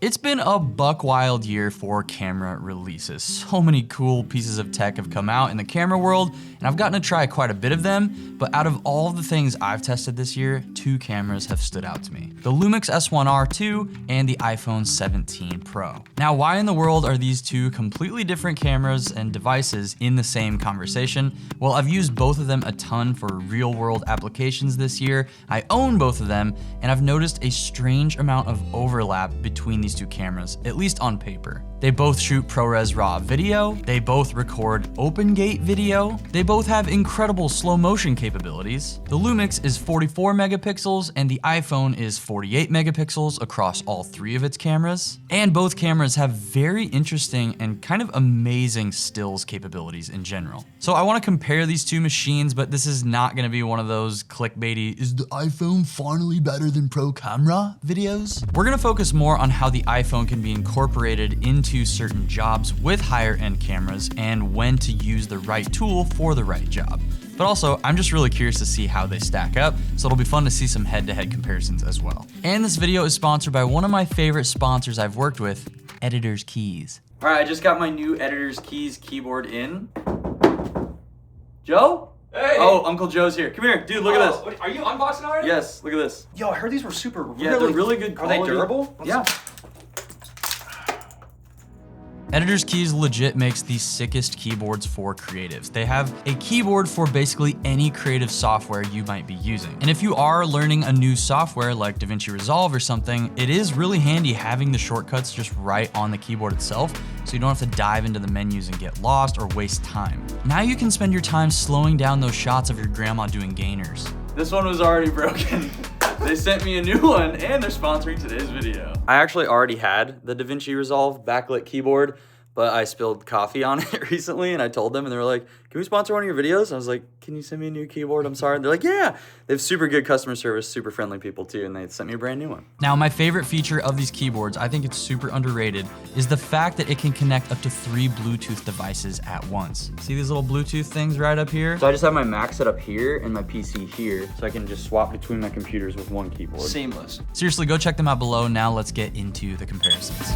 It's been a buck wild year for camera releases. So many cool pieces of tech have come out in the camera world, and I've gotten to try quite a bit of them, but out of all the things I've tested this year, two cameras have stood out to me. The Lumix S1RII and the iPhone 17 Pro. Now, why in the world are these two completely different cameras and devices in the same conversation? Well, I've used both of them a ton for real world applications this year. I own both of them, and I've noticed a strange amount of overlap between these two cameras, at least on paper. They both shoot ProRes RAW video, they both record open gate video, they both have incredible slow motion capabilities. The Lumix is 44 megapixels and the iPhone is 48 megapixels across all three of its cameras. And both cameras have very interesting and kind of amazing stills capabilities in general. So I want to compare these two machines, but this is not going to be one of those clickbaity, is the iPhone finally better than Pro camera videos? We're going to focus more on how the iPhone can be incorporated into certain jobs with higher end cameras and when to use the right tool for the right job. But also, I'm just really curious to see how they stack up, so it'll be fun to see some head-to-head comparisons as well. And this video is sponsored by one of my favorite sponsors I've worked with, Editor's Keys. All right, I just got my new Editor's Keys keyboard in. Joe? Hey! Oh, Uncle Joe's here. Come here, dude, look at this. What, are you unboxing already? Yes, look at this. Yo, I heard these were super, Yeah, they're really good quality. Are they durable? Yeah. Editor's Keys legit makes the sickest keyboards for creatives. They have a keyboard for basically any creative software you might be using. And if you are learning a new software like DaVinci Resolve or something, it is really handy having the shortcuts just right on the keyboard itself, so you don't have to dive into the menus and get lost or waste time. Now you can spend your time slowing down those shots of your grandma doing gainers. This one was already broken. They sent me a new one and they're sponsoring today's video. I actually already had the DaVinci Resolve backlit keyboard, but I spilled coffee on it recently and I told them and they were like, can we sponsor one of your videos? And I was like, can you send me a new keyboard? I'm sorry. And they're like, yeah. They have super good customer service, super friendly people too, and they sent me a brand new one. Now, my favorite feature of these keyboards, I think it's super underrated, is the fact that it can connect up to 3 Bluetooth devices at once. See these little Bluetooth things right up here? So I just have my Mac set up here and my PC here, so I can just swap between my computers with one keyboard. Seamless. Seriously, go check them out below. Now let's get into the comparisons.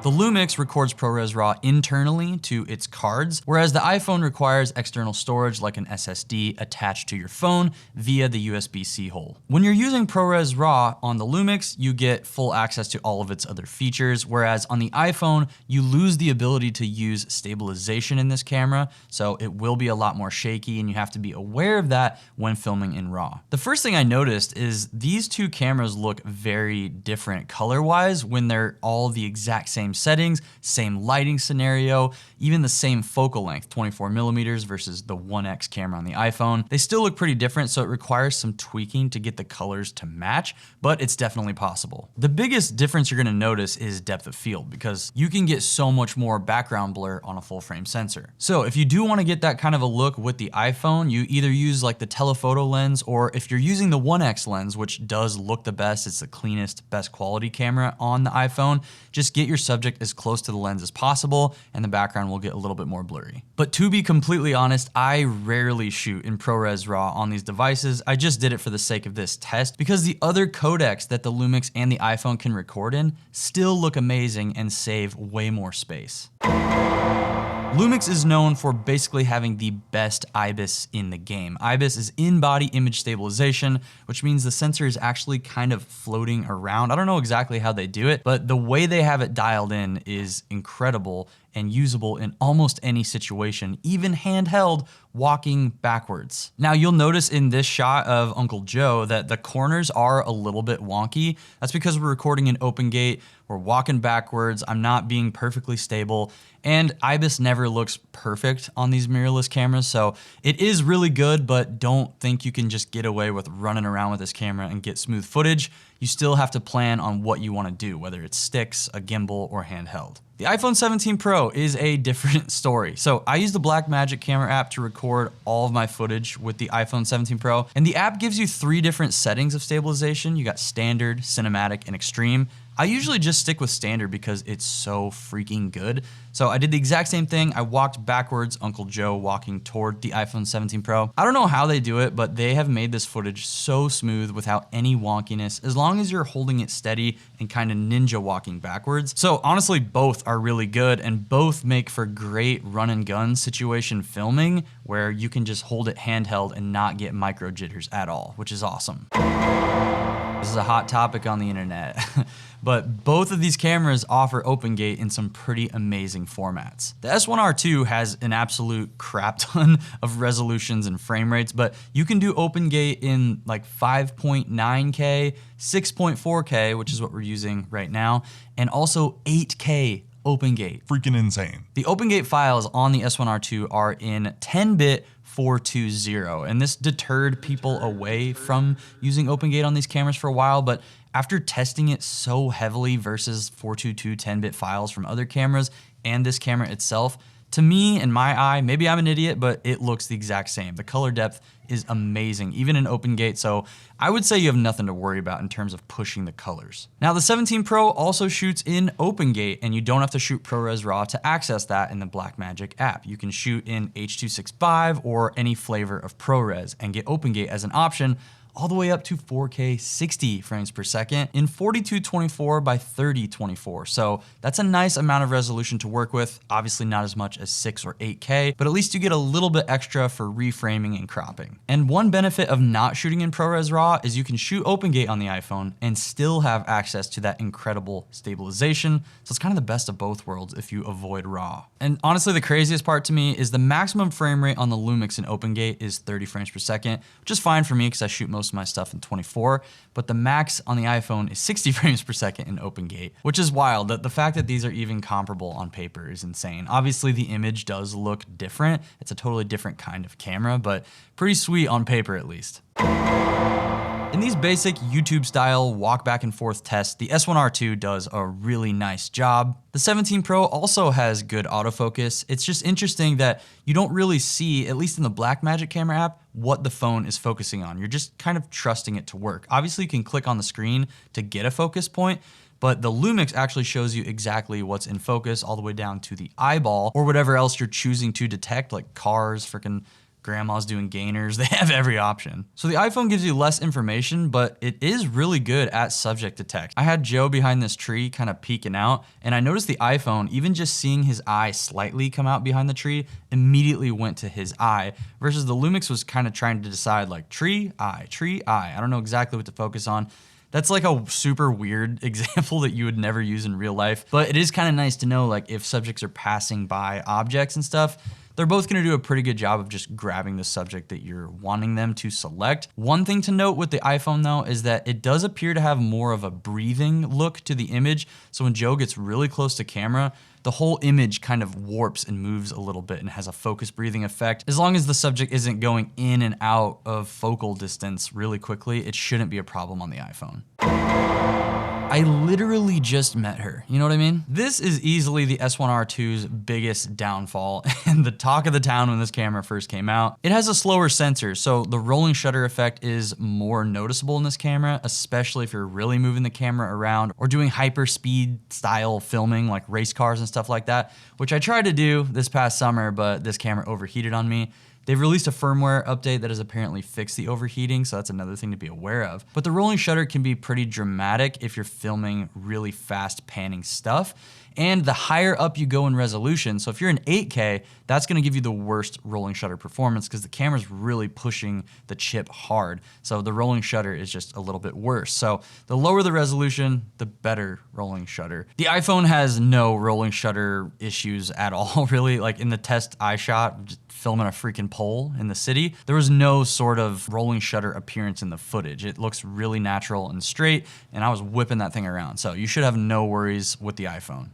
The Lumix records ProRes RAW internally to its cards, whereas the iPhone requires external storage like an SSD attached to your phone via the USB-C hole. When you're using ProRes RAW on the Lumix, you get full access to all of its other features, whereas on the iPhone, you lose the ability to use stabilization in this camera, so it will be a lot more shaky and you have to be aware of that when filming in RAW. The first thing I noticed is these two cameras look very different color-wise when they're all the exact same settings, same lighting scenario, even the same focal length, 24 millimeters versus the 1X camera on the iPhone. They still look pretty different, so it requires some tweaking to get the colors to match, but it's definitely possible. The biggest difference you're gonna notice is depth of field, because you can get so much more background blur on a full frame sensor. So if you do wanna get that kind of a look with the iPhone, you either use like the telephoto lens, or if you're using the 1X lens, which does look the best, it's the cleanest, best quality camera on the iPhone, just get your subject as close to the lens as possible and the background will get a little bit more blurry. But to be completely honest, I rarely shoot in ProRes RAW on these devices. I just did it for the sake of this test because the other codecs that the Lumix and the iPhone can record in still look amazing and save way more space. Lumix is known for basically having the best IBIS in the game. IBIS is in-body image stabilization, which means the sensor is actually kind of floating around. I don't know exactly how they do it, but the way they have it dialed in is incredible and usable in almost any situation, even handheld, walking backwards. Now you'll notice in this shot of Uncle Joe that the corners are a little bit wonky. That's because we're recording in open gate, we're walking backwards, I'm not being perfectly stable, and IBIS never looks perfect on these mirrorless cameras, so it is really good, but don't think you can just get away with running around with this camera and get smooth footage. You still have to plan on what you want to do, whether it's sticks, a gimbal, or handheld. The iPhone 17 Pro is a different story. So I use the Blackmagic camera app to record all of my footage with the iPhone 17 Pro, and the app gives you 3 different settings of stabilization. You got standard, cinematic, and extreme. I usually just stick with standard because it's so freaking good. So I did the exact same thing. I walked backwards, Uncle Joe walking toward the iPhone 17 Pro. I don't know how they do it, but they have made this footage so smooth without any wonkiness, as long as you're holding it steady and kind of ninja walking backwards. So honestly, both are really good and both make for great run and gun situation filming where you can just hold it handheld and not get micro jitters at all, which is awesome. This is a hot topic on the internet, but both of these cameras offer OpenGate in some pretty amazing formats. The S1R II has an absolute crap ton of resolutions and frame rates, but you can do OpenGate in like 5.9K, 6.4K, which is what we're using right now, and also 8K OpenGate. Freaking insane. The OpenGate files on the S1R II are in 10-bit 420, and this deterred people away from using OpenGate on these cameras for a while, but after testing it so heavily versus 422 10-bit files from other cameras and this camera itself, to me, in my eye, maybe I'm an idiot, but it looks the exact same. The color depth is amazing, even in OpenGate, so I would say you have nothing to worry about in terms of pushing the colors. Now, the 17 Pro also shoots in OpenGate, and you don't have to shoot ProRes RAW to access that in the Blackmagic app. You can shoot in H.265 or any flavor of ProRes and get OpenGate as an option, all the way up to 4K 60 frames per second in 4224 by 3024. So that's a nice amount of resolution to work with. Obviously not as much as 6 or 8K, but at least you get a little bit extra for reframing and cropping. And one benefit of not shooting in ProRes RAW is you can shoot OpenGate on the iPhone and still have access to that incredible stabilization. So it's kind of the best of both worlds if you avoid RAW. And honestly, the craziest part to me is the maximum frame rate on the Lumix in OpenGate is 30 frames per second, which is fine for me because I shoot most of my stuff in 24, but the max on the iPhone is 60 frames per second in OpenGate, which is wild. The fact that these are even comparable on paper is insane. Obviously, the image does look different. It's a totally different kind of camera, but pretty sweet on paper at least. In these basic YouTube style walk back and forth tests, the S1R II does a really nice job. The 17 Pro also has good autofocus. It's just interesting that you don't really see, at least in the Blackmagic camera app, what the phone is focusing on. You're just kind of trusting it to work. Obviously you can click on the screen to get a focus point, but the Lumix actually shows you exactly what's in focus all the way down to the eyeball or whatever else you're choosing to detect, like cars, freaking grandma's doing gainers. They have every option. So the iPhone gives you less information, but it is really good at subject detect. I had Joe behind this tree kind of peeking out, and I noticed the iPhone, even just seeing his eye slightly come out behind the tree, immediately went to his eye, versus the Lumix was kind of trying to decide like tree, eye, tree, eye. I don't know exactly what to focus on. That's like a super weird example that you would never use in real life, but it is kind of nice to know like if subjects are passing by objects and stuff, they're both gonna do a pretty good job of just grabbing the subject that you're wanting them to select. One thing to note with the iPhone though is that it does appear to have more of a breathing look to the image. So when Joe gets really close to camera, the whole image kind of warps and moves a little bit and has a focus breathing effect. As long as the subject isn't going in and out of focal distance really quickly, it shouldn't be a problem on the iPhone. I literally just met her, you know what I mean? This is easily the S1R II's biggest downfall and the talk of the town when this camera first came out. It has a slower sensor, so the rolling shutter effect is more noticeable in this camera, especially if you're really moving the camera around or doing hyper speed style filming like race cars and stuff like that, which I tried to do this past summer, but this camera overheated on me. They've released a firmware update that has apparently fixed the overheating, so that's another thing to be aware of. But the rolling shutter can be pretty dramatic if you're filming really fast panning stuff. And the higher up you go in resolution, so if you're in 8K, that's gonna give you the worst rolling shutter performance because the camera's really pushing the chip hard. So the rolling shutter is just a little bit worse. So the lower the resolution, the better rolling shutter. The iPhone has no rolling shutter issues at all, really. Like in the test I shot, just filming a freaking pole in the city, there was no sort of rolling shutter appearance in the footage. It looks really natural and straight, and I was whipping that thing around. So you should have no worries with the iPhone.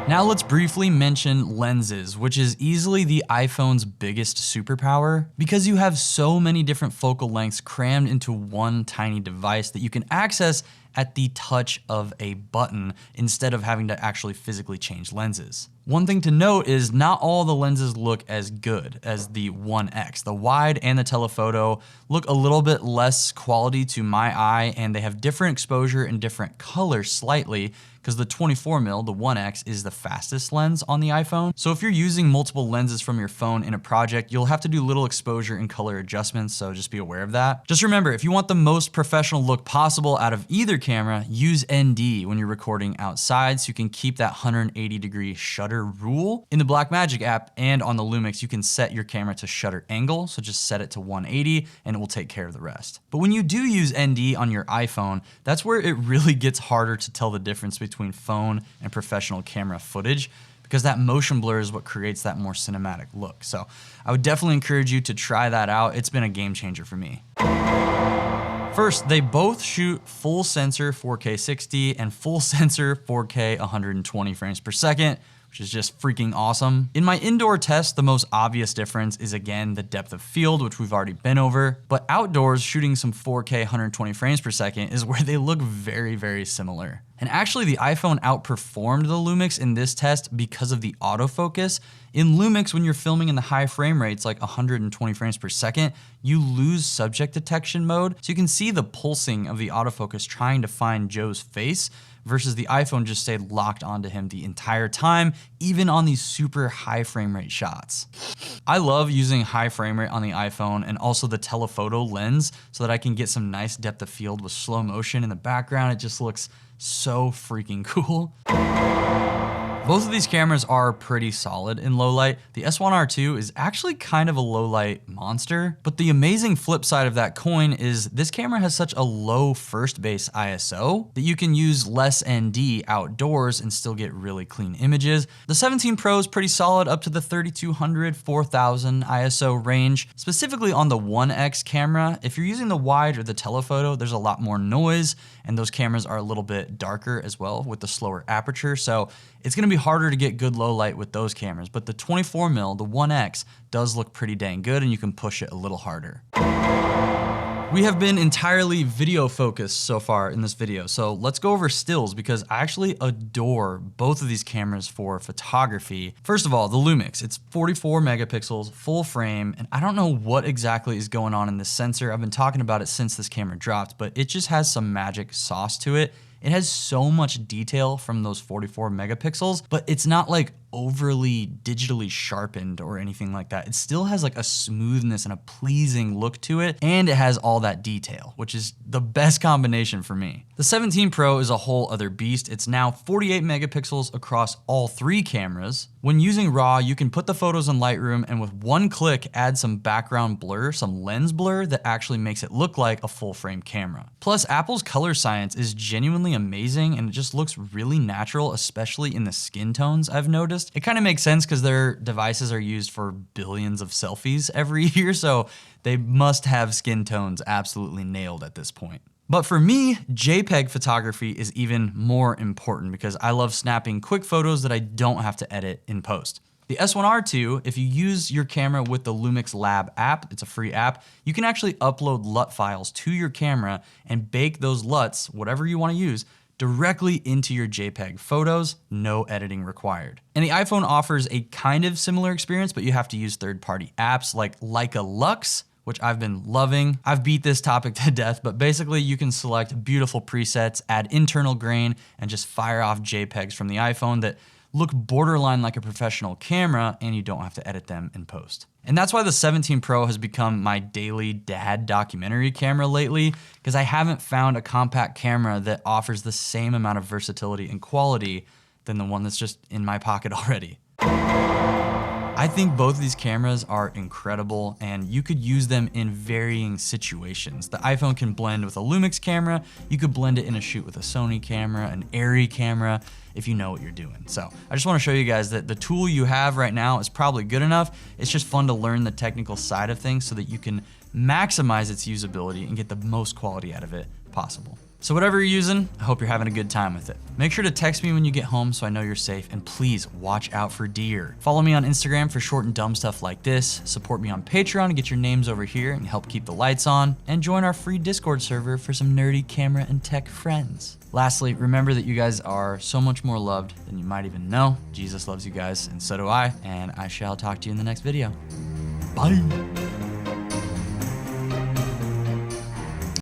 Now let's briefly mention lenses, which is easily the iPhone's biggest superpower because you have so many different focal lengths crammed into one tiny device that you can access at the touch of a button instead of having to actually physically change lenses. One thing to note is not all the lenses look as good as the 1X. The wide and the telephoto look a little bit less quality to my eye, and they have different exposure and different colors slightly, because the 24mm, the 1X, is the fastest lens on the iPhone. So if you're using multiple lenses from your phone in a project, you'll have to do little exposure and color adjustments, so just be aware of that. Just remember, if you want the most professional look possible out of either camera, use ND when you're recording outside so you can keep that 180-degree shutter rule. In the Blackmagic app and on the Lumix, you can set your camera to shutter angle, so just set it to 180 and it will take care of the rest. But when you do use ND on your iPhone, that's where it really gets harder to tell the difference between phone and professional camera footage, because that motion blur is what creates that more cinematic look. So I would definitely encourage you to try that out. It's been a game changer for me. First, they both shoot full sensor 4K 60 and full sensor 4K 120 frames per second, which is just freaking awesome. In my indoor test, the most obvious difference is again the depth of field, which we've already been over, but outdoors shooting some 4K 120 frames per second is where they look very, very similar. And actually the iPhone outperformed the Lumix in this test because of the autofocus. In Lumix, when you're filming in the high frame rates, like 120 frames per second, you lose subject detection mode. So you can see the pulsing of the autofocus trying to find Joe's face, versus the iPhone just stayed locked onto him the entire time, even on these super high frame rate shots. I love using high frame rate on the iPhone and also the telephoto lens so that I can get some nice depth of field with slow motion in the background. It just looks so freaking cool. Both of these cameras are pretty solid in low light. The S1R2 is actually kind of a low light monster, but the amazing flip side of that coin is this camera has such a low first base ISO that you can use less ND outdoors and still get really clean images. The 17 Pro is pretty solid up to the 3200, 4000 ISO range. Specifically on the 1X camera, if you're using the wide or the telephoto, there's a lot more noise, and those cameras are a little bit darker as well with the slower aperture. So it's gonna be harder to get good low light with those cameras, but the 24mm, the 1X, does look pretty dang good and you can push it a little harder. We have been entirely video focused so far in this video, so let's go over stills because I actually adore both of these cameras for photography. First of all, the Lumix, it's 44 megapixels, full frame, and I don't know what exactly is going on in this sensor. I've been talking about it since this camera dropped, but it just has some magic sauce to it. It has so much detail from those 44 megapixels, but it's not like overly digitally sharpened or anything like that. It still has like a smoothness and a pleasing look to it, and it has all that detail, which is the best combination for me. The 17 Pro is a whole other beast. It's now 48 megapixels across all three cameras. When using RAW, you can put the photos in Lightroom and with one click add some background blur, some lens blur that actually makes it look like a full frame camera. Plus, Apple's color science is genuinely amazing and it just looks really natural, especially in the skin tones I've noticed. It kind of makes sense because their devices are used for billions of selfies every year, so they must have skin tones absolutely nailed at this point. But for me, JPEG photography is even more important because I love snapping quick photos that I don't have to edit in post. The S1R2, if you use your camera with the Lumix Lab app, it's a free app, you can actually upload LUT files to your camera and bake those LUTs, whatever you want to use, directly into your JPEG photos, no editing required. And the iPhone offers a kind of similar experience, but you have to use third-party apps like Leica Lux, which I've been loving. I've beat this topic to death, but basically you can select beautiful presets, add internal grain, and just fire off JPEGs from the iPhone that look borderline like a professional camera, and you don't have to edit them in post. And that's why the 17 Pro has become my daily dad documentary camera lately, because I haven't found a compact camera that offers the same amount of versatility and quality than the one that's just in my pocket already. I think both of these cameras are incredible and you could use them in varying situations. The iPhone can blend with a Lumix camera, you could blend it in a shoot with a Sony camera, an Arri camera, if you know what you're doing. So I just want to show you guys that the tool you have right now is probably good enough. It's just fun to learn the technical side of things so that you can maximize its usability and get the most quality out of it possible. So whatever you're using, I hope you're having a good time with it. Make sure to text me when you get home so I know you're safe, and please watch out for deer. Follow me on Instagram for short and dumb stuff like this. Support me on Patreon to get your names over here and help keep the lights on. And join our free Discord server for some nerdy camera and tech friends. Lastly, remember that you guys are so much more loved than you might even know. Jesus loves you guys, and so do I. And I shall talk to you in the next video. Bye.